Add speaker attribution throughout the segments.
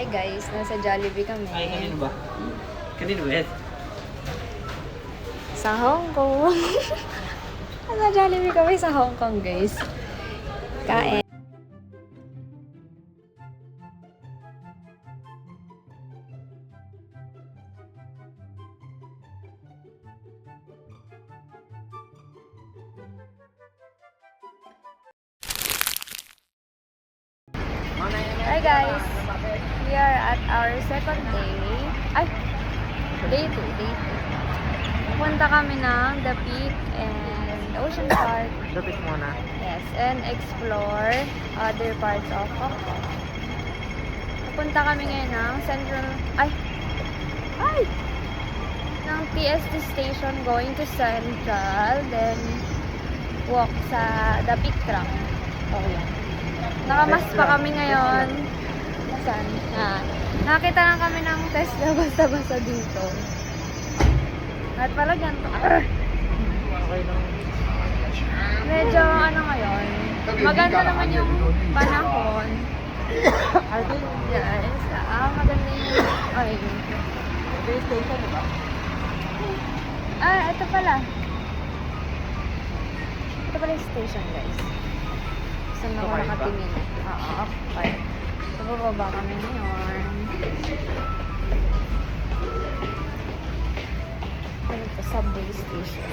Speaker 1: Hi guys, nasa Jollibee kami.
Speaker 2: Ay, kanino ba? Kanino ba yan?
Speaker 1: Sa Hong Kong. Nasa Jollibee kami sa Hong Kong guys. Kain. Hi guys, we are at our second day. Ay, day 2. Punta kami ng The Peak and Ocean Park.
Speaker 2: Lapit muna.
Speaker 1: Yes, and explore other parts of Hong Kong. Punta kami ngayon ng Central, ng TST station going to Central, then walk sa The Peak tram. Oh, yeah. Nakamas pa kami ngayon. Saan? Nakita lang kami ng Tesla basta-basta dito. At pala ganito.
Speaker 2: Okay lang.
Speaker 1: Medyo ngayon. Maganda naman yung panahon. Yes. Maganda yung... Ay.
Speaker 2: Base station, di ba?
Speaker 1: Ito pala. Ito pala yung station, guys. Saan ako nakatingin? Oo, okay. So, bababa kami ngayon. Ano ito? Subway station.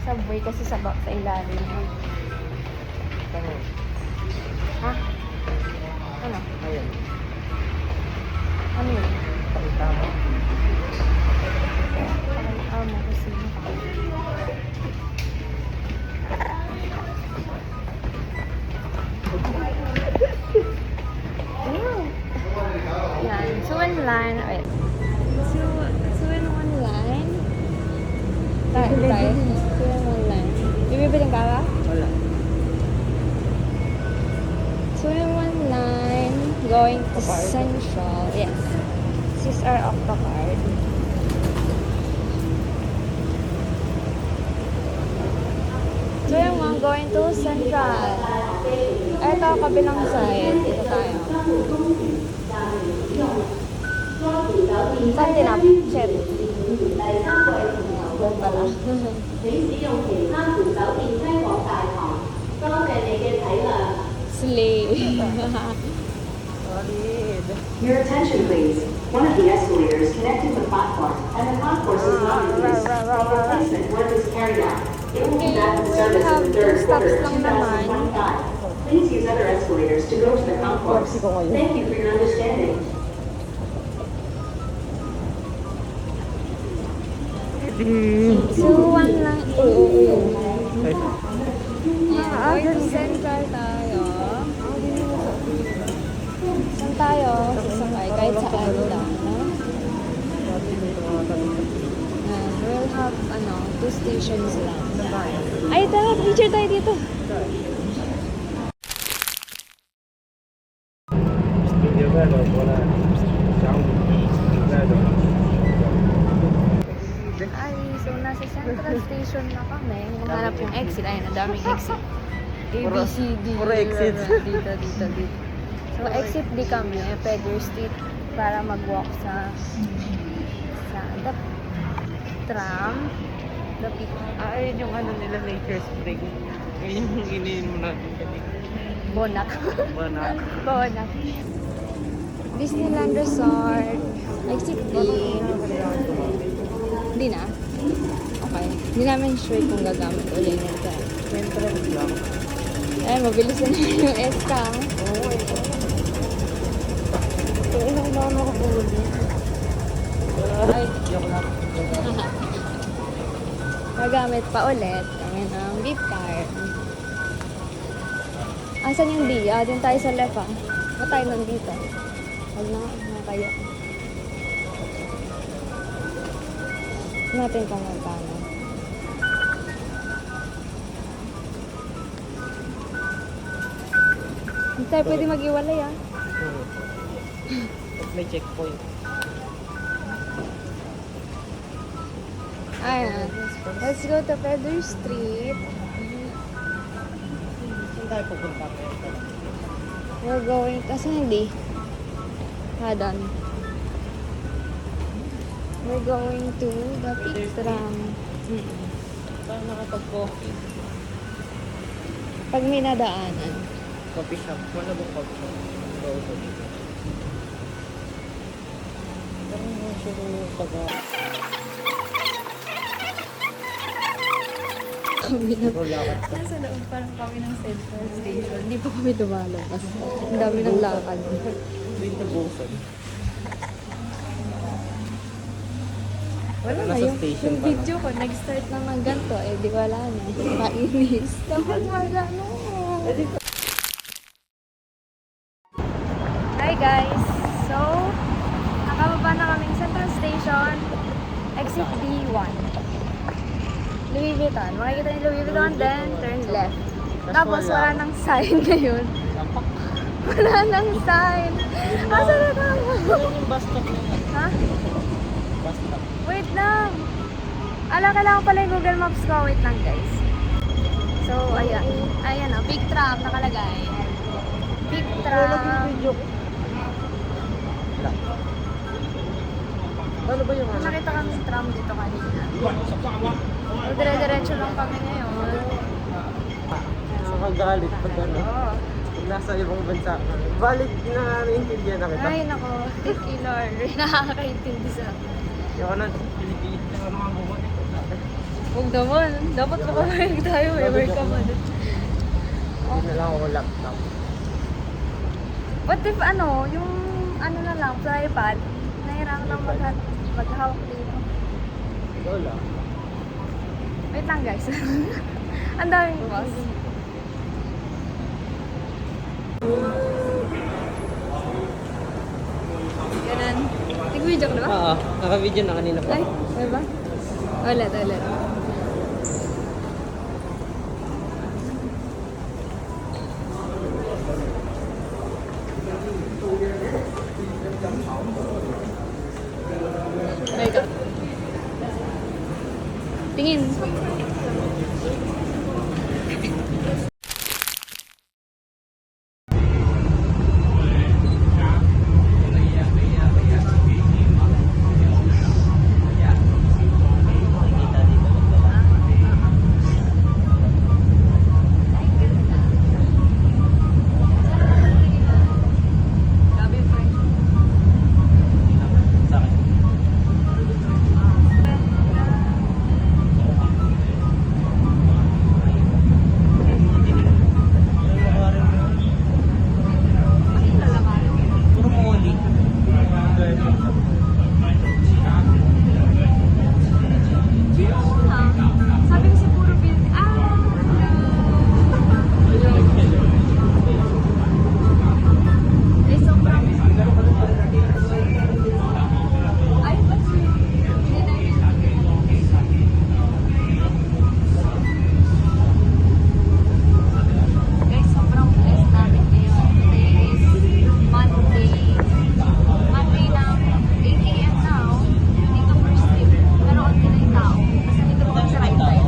Speaker 1: Subway kasi sa ilalim. Ha? Ano?
Speaker 2: Ayun.
Speaker 1: Ano yun?
Speaker 2: Pakita mo.
Speaker 1: Mo kasi. Yan. Suwan line. Wait. Suwan one line. Tayo. Suwan one line. Bibibiling ka ba?
Speaker 2: Wala.
Speaker 1: Suwan one line. Going to Central. Yes. This is our Octocard. So yung mga going to Central. Ito, kabilang side. Dito tayo. Saan tinap? Shit. Doon pala. Slay.
Speaker 2: Solid.
Speaker 3: Your attention, please. One of the escalators connected the platform, and the concourse is not in use. While replacement work is carried out, it will be back in service in the third quarter of 2025. Please use other escalators to go to the concourse. Thank you for your understanding.
Speaker 1: So, one lang. Going to Central tayo. Saan tayo? Sasakay. Kahit saan lang. No? We'll have, 2 stations lang. Ay, tara, picture tayo dito.
Speaker 2: Studio ka, no? Wala. Sound.
Speaker 1: Ay, so nasa Central Station na kami. Humanap yung exit. Ayun, ang daming exit. A, B, C, D.
Speaker 2: Puro exit.
Speaker 1: Dito. So, exit D kami. Pedder Street para mag-walk sa the tram. The Peak.
Speaker 2: Ayun yung nila, Nature Spring. Ayun yung iniin mo natin kanina.
Speaker 1: Bonac.
Speaker 2: Bonac.
Speaker 1: Disneyland Resort. Exit D. Hindi na? Okay. Hindi namin sure kung gagamit ulit nito.
Speaker 2: Central lang.
Speaker 1: Ay, mabilis na yung SK.
Speaker 2: Oo, ito. Ito, ilang na nakapuli. Ay, joke lang.
Speaker 1: Nagamit pa ulit kami ng gift card. Asan yung D? Din tayo sa left Ba't tayo nandito? Huwag na, nakaya. Natin kung magkano. Hindi tayo pwede mag-iwalay
Speaker 2: May checkpoint.
Speaker 1: Ayan. Let's go to Pedder Street.
Speaker 2: Saan tayo pupunta?
Speaker 1: We're going... Asan hindi? laksadan. We're going to the Peak Tram.
Speaker 2: Parang nakapag-coffee.
Speaker 1: Pag may nadaanan.
Speaker 2: Coffee shop. Wala ba coffee shop? Go to dito. Parang mga sure yung taga...
Speaker 1: Kami na.
Speaker 2: Lakad ka.
Speaker 1: Nasa loob parang kami ng Central Station. Hindi pa kami lumalabas. Ang dami ng lakad.
Speaker 2: Dito busan.
Speaker 1: Wala na
Speaker 2: Nasa
Speaker 1: yung,
Speaker 2: station
Speaker 1: yung
Speaker 2: pa lang.
Speaker 1: video ko. Nag-start lang ng ganito. Eh, di wala na. Kainis. Dapat wala na. Hi guys! So, nakababa na kaming Central Station. Exit B1. Louis Vuitton. Makikita ni Louis Vuitton, then turn left. Tapos wala nang sign ngayon. Wala nang sign. Asa na tayo?
Speaker 2: Yung bus stop na yun.
Speaker 1: Ha?
Speaker 2: Bus stop.
Speaker 1: Wait lang. Kailangan pala yung Google Maps ko. Wait lang guys. So, ayan. Ayan o. Big tram nakalagay. Big tram.
Speaker 2: Ano ba yung ano?
Speaker 1: Nakita kami tram dito kanina. So, dire-diretso lang kami ngayon.
Speaker 2: Nakakagalit pag ano.
Speaker 1: Oo.
Speaker 2: Pag nasa ibang bansa ka. Valid na naiintindihan na kita.
Speaker 1: Ay, nako. Thank you, Lord. Nakakaintindi sa akin.
Speaker 2: Yung ano, Pilipinas na ano mga bukod ito.
Speaker 1: Huwag naman. Dapat makamayag tayo. Ever ka man.
Speaker 2: Hindi na lang ako laptop.
Speaker 1: What if ano, yung ano na lang, tripod, nahirang lang maghawak dito.
Speaker 2: Wala.
Speaker 1: Wait lang guys. Ang daming bus. Ganun. Nag-video ka na ba?
Speaker 2: Oo, naka-video na kanina pa.
Speaker 1: Ay, may ba? Ulit. Ay, ikaw. Tingin. Gabi, friend.
Speaker 2: Puro moli.
Speaker 1: Sabi ko sa puro building. Ay, sobrang. Ay, kasi. Hindi namin. Guys, sobrang blessed namin ngayon. Today is Monday. Monday na 8 a.m. now. Dito first trip. Pero onti na yung tao. Kasi dito po kami sa right side.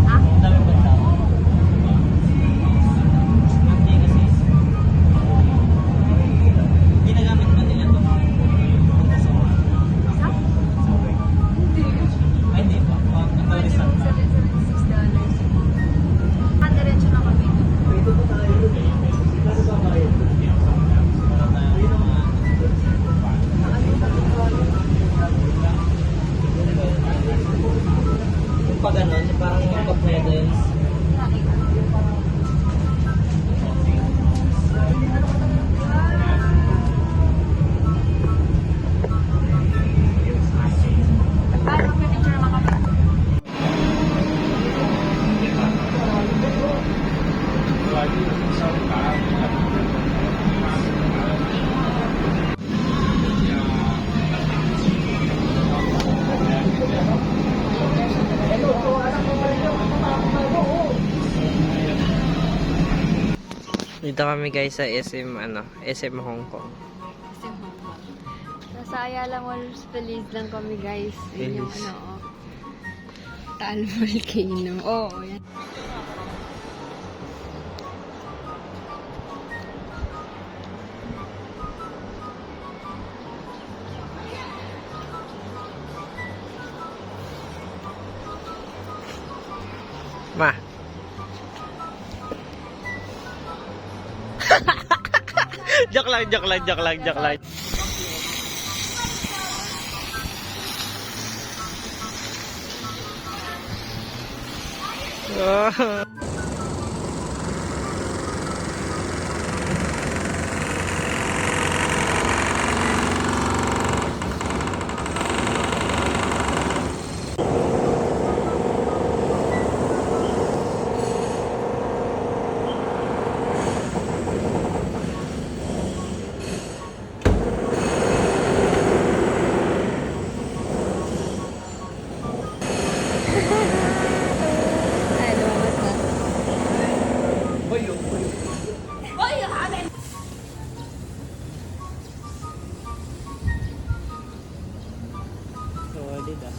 Speaker 1: Ah?
Speaker 2: Dami ba tao? Hindi kasi. Ginagamit ba nila ito?
Speaker 1: Sa? Hindi.
Speaker 2: Ay, hindi pa.
Speaker 1: Pwede
Speaker 2: Tourism.
Speaker 1: $76. Diretso na kami.
Speaker 2: Dito po tayo. Ano ba kayo? Yung pag ano, parang yung pag-medals.
Speaker 1: Paano mag-picture naman kami?
Speaker 2: Dito kami guys sa SM SM Hong Kong.
Speaker 1: Nasa Ayala Malls Feliz lang kami guys. Yun yung
Speaker 2: Feliz.
Speaker 1: Taal Volcano. Oo, yan.
Speaker 2: Joke lang, joke lang, joke lang, joke lang.
Speaker 1: Ay, lumakas na.
Speaker 2: Solid ah.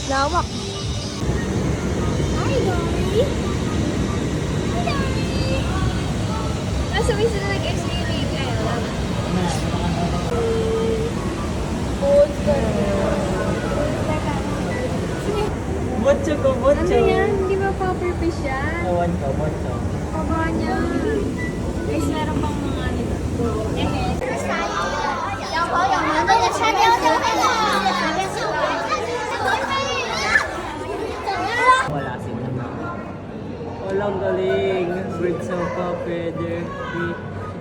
Speaker 1: Lawak. Hi, Dory! Hi, Dory! Nasa may sila nag-excavate. Ay, wala na. Food ka
Speaker 2: Botso ko, botso.
Speaker 1: Ano yan? Hindi ba puffer fish yan?
Speaker 2: Kawan ka, botso.
Speaker 1: Paba niya. Guys, meron pang mga nito.
Speaker 2: Wala sila. Walang galing. Birds of a feather. We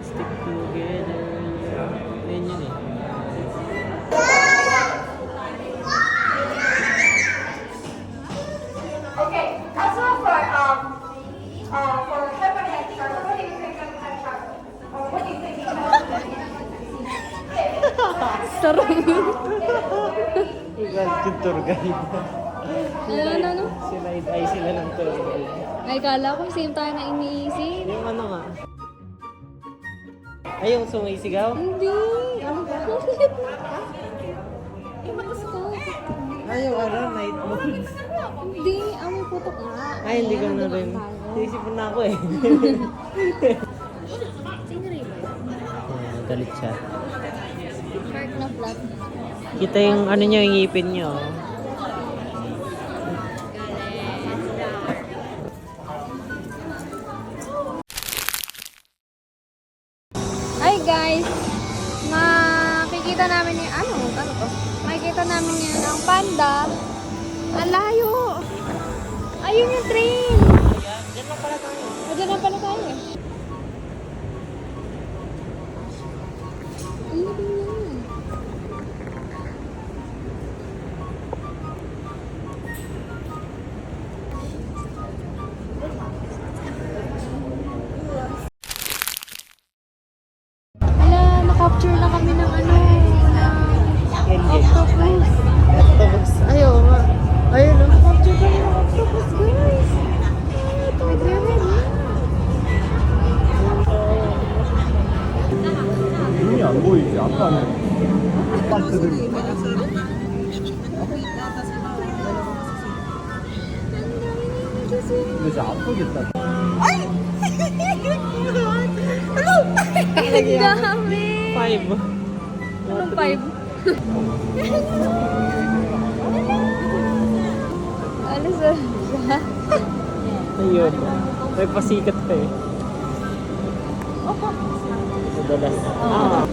Speaker 2: stick together. Yan yun eh.
Speaker 3: Okay, also for hammerhead shark, what do you think of that shark? Or what do you think of
Speaker 1: Sarap.
Speaker 2: Ikaw, yung tour guide.
Speaker 1: Ano?
Speaker 2: Sila ng tour guide.
Speaker 1: Ay, kala ko same tayo na iniisip.
Speaker 2: Yung ano nga. Ay, yung sumisigaw?
Speaker 1: Hindi. Ano ba?
Speaker 2: Ay, yung ano, night mode.
Speaker 1: Hindi. May putok nga.
Speaker 2: Ay, hindi ko na rin. Naisipin na ako eh.
Speaker 1: Sino rin ba?
Speaker 2: Galit siya.
Speaker 1: Shark na flat.
Speaker 2: Kita yung ano nyo, yung ngipin nyo.
Speaker 1: Hi guys! Makikita namin yung ano to? Makikita namin yung ang panda. Ang layo! Ayun yung train!
Speaker 2: Diyan lang pala tayo.
Speaker 1: Diyan lang pala tayo eh. Ayun yan. Wala, na-capture na kami ng ano, ng octopus.
Speaker 2: Octopus. Ayaw nga. Ayun o.
Speaker 1: Na-capture kami ng octopus, guys. Nagre-red na.
Speaker 4: 눈이 안 보이지? 아까는 빠트들 근데 진짜 아프겠다
Speaker 1: Ang dami.
Speaker 2: 5.
Speaker 1: Anong 5? Ano sa
Speaker 2: Ayun. May pasikat pa eh. Madalas. Ah.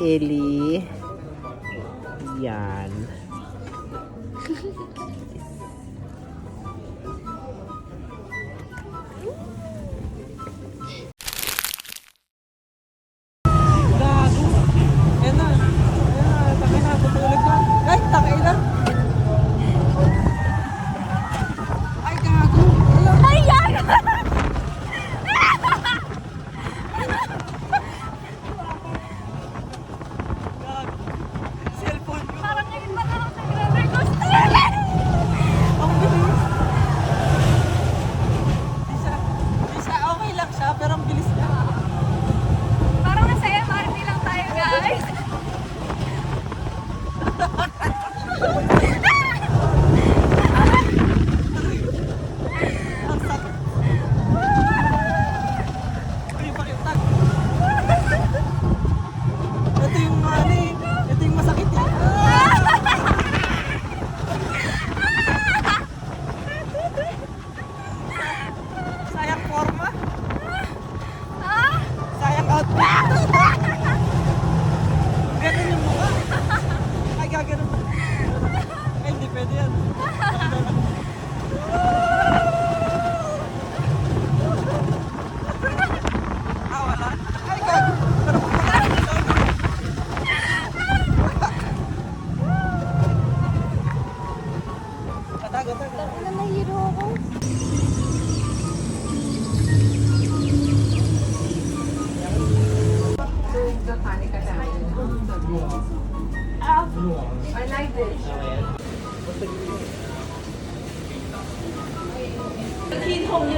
Speaker 2: Ellie. Yan.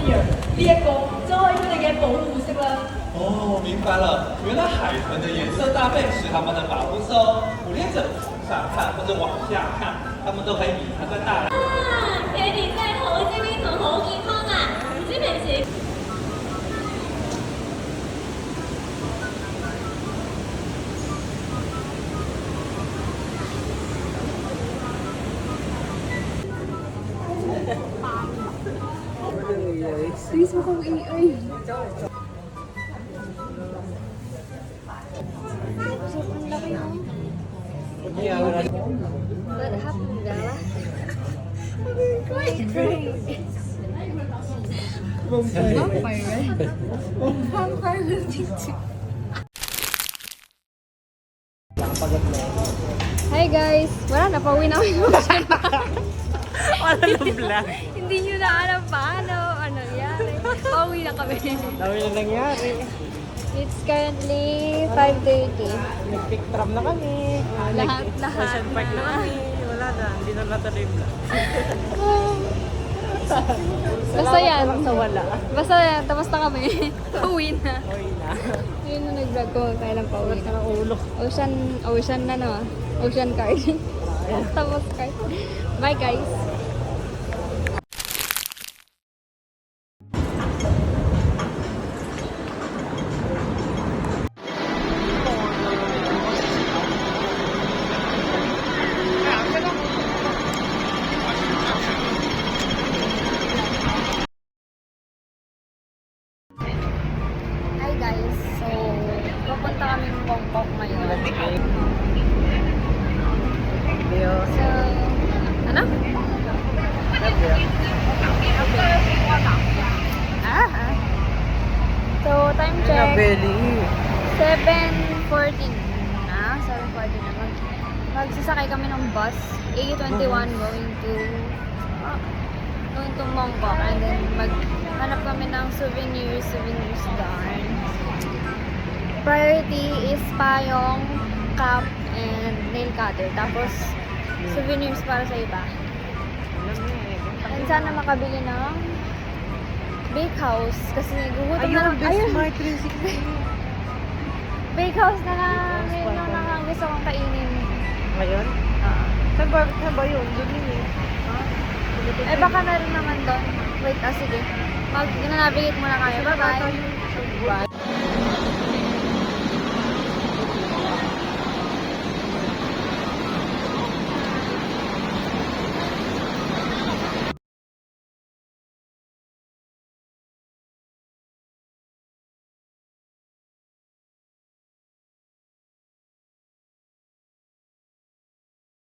Speaker 5: 人呢一個將佢哋嘅保護色啦。
Speaker 6: 哦，明白了，原來海豚的颜色搭配是它们的保护色哦。无论怎么往上看或者往下看，它们都可以隐藏在大海。
Speaker 5: 佢哋真係好精靈同好健康啊！唔知平時。
Speaker 1: What happened, Bella? Hi guys! Wala na, pauwi na kami.
Speaker 2: Wala ng vlog.
Speaker 1: Hindi nyo na alam paano, ano nangyari. Pauwi na kami.
Speaker 2: Dami na nangyari.
Speaker 1: It's currently 5:30.
Speaker 2: Nag-pick tram na kami.
Speaker 1: Lahat.
Speaker 2: Ocean Park na kami. Wala na, hindi na natuloy yung vlog.
Speaker 1: Basta yan.
Speaker 2: Sa wala.
Speaker 1: Basta yan, tapos na kami. Pauwi na.
Speaker 2: Uy na.
Speaker 1: Yun yung nag-vlog ko, kailan pauwi
Speaker 2: Ulat ka
Speaker 1: na.
Speaker 2: ng ulo.
Speaker 1: Ocean na no. Ocean card. Tapos card. Bye guys. Hi guys, so pupunta kami ng Bangkok ngayon. So, ano? So, time check.
Speaker 2: Belly.
Speaker 1: 7:14 na. 7:14 na. Magsasakay kami ng bus. A21 going to Mongkok. And then maghanap kami ng souvenirs doon. Priority is payong, cap, and nail cutter. Tapos, souvenirs para sa iba. And sana makabili ng bake house. Kasi gugutom na lang. Ayun! Bake house na lang. Yun lang ang gusto kong kainin.
Speaker 2: Ngayon? Saan ba yun? Doon yun eh.
Speaker 1: Eh baka meron naman doon. Wait, sige. Mag-navigate muna kayo. Bye-bye.